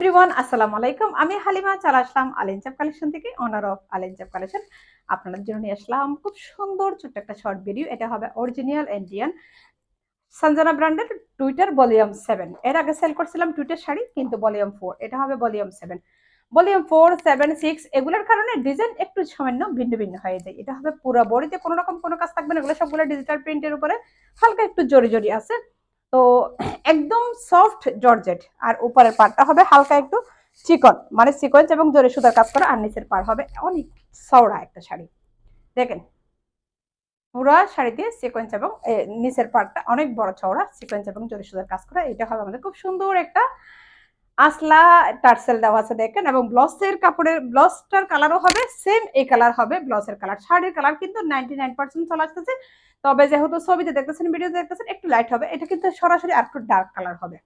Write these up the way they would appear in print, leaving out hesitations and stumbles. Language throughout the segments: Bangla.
এভরিওয়ান আসসালামু আলাইকুম। আমি হালিমা চলে আসলাম আলিনচাপ কালেকশন থেকে, অনার অফ আলিনচাপ কালেকশন। আপনাদের জন্য নিয়ে আসলাম খুব সুন্দর ছোট্ট একটা শর্ট ভিডিও। এটা হবে অরিজিনাল ইন্ডিয়ান সঞ্জনা ব্র্যান্ডের টুইটার ভলিউম 7। এর আগে সেল করছিলাম টুইটার শাড়ি, কিন্তু ভলিউম 4, এটা হবে ভলিউম 7। ভলিউম 4, 7, 6 এগুলোর কারণে ডিজাইন একটু সামান্য ভিন্ন ভিন্ন হয়ে যায়। এটা হবে পুরো বডিতে কোনো রকম কোনো কাজ থাকবে না, এগুলো সবগুলো ডিজিটাল প্রিন্টের উপরে হালকা একটু জরি জরি আছে। তো একদম সফট জর্জেট, আর উপরের পার্টটা হবে হালকা একটু চিকন, মানে সিকোয়েন্স এবং জরি সুতার কাজ করা, আর নিচের পার্ট হবে অনেক চওড়া একটা শাড়ি। দেখেন পুরো শাড়িতে সিকোয়েন্স এবং নিচের পার্টটা অনেক বড় চওড়া, সিকোয়েন্স এবং জরি সুতার কাজ করা। এটা হবে আমাদের খুব সুন্দর একটা আসলা টার্সেল দেওয়া আছে দেখেন, এবং ব্লাউজের কাপড়ের ব্লাউজটার কালারও হবে সেম, এই কালার হবে ব্লাউজের কালার। শাড়ির কালার কিন্তু 99% চলে আসতেছে, তবে যেহেতু ছবিতে দেখতেছেন ভিডিওতে দেখতেছেন একটু লাইট হবে, এটা কিন্তু সরাসরি আর একটু ডার্ক কালার হবে।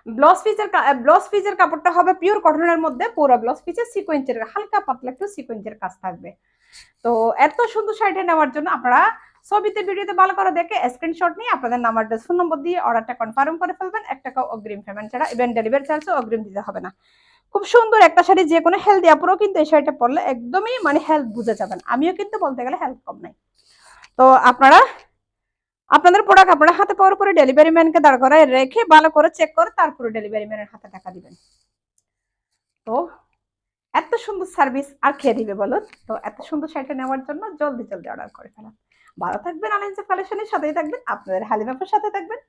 ব্লাউজ পিসের কাপড়টা হবে পিওর কটনের মধ্যে, পুরো ব্লাউজ পিসে সিকোয়েন্সের হালকা পাতলা একটু সিকোয়েন্সের কাজ থাকবে। তো এত সুন্দর শাড়িটা নেওয়ার জন্য আপনারা ছবিতে ভিডিওতে ভালো করে দেখে স্ক্রিনশট নিয়ে আপনাদের নাম্বার ফোন নম্বর দিয়ে অর্ডারটা কনফার্ম করে ফেলবেন। 1 টাকা অগ্রিম পেমেন্ট ছাড়া, ইভেন ডেলিভারি চার্জও অগ্রিম দিতে হবে না। খুব সুন্দর একটা শাড়ি, যে কোনো হেলদি আপুরও কিন্তু এই শাড়িটা পরলে একদমই মানে হেলথ বুঝে যাবেন। আমিও কিন্তু বলতে গেলে হেলথ কম নাই। তো আপনারা আপনাদের প্রোডাক্ট আপনারা হাতে পাওয়ার পরে ডেলিভারি ম্যানকে দাঁড় করায় রেখে ভালো করে চেক করে তারপরে ডেলিভারি ম্যানের হাতে টাকা দিবেন। তো এত সুন্দর সার্ভিস আর খেয়ে দিবে বলুন? তো এত সুন্দর শাড়িটা নেওয়ার জন্য জলদি জলদি অর্ডার করে ফেলাম। ভালো থাকবেন, আনন্দ কালেকশনের সাথেই থাকবেন, আপনাদের হালিমাপুর সাথে থাকবেন।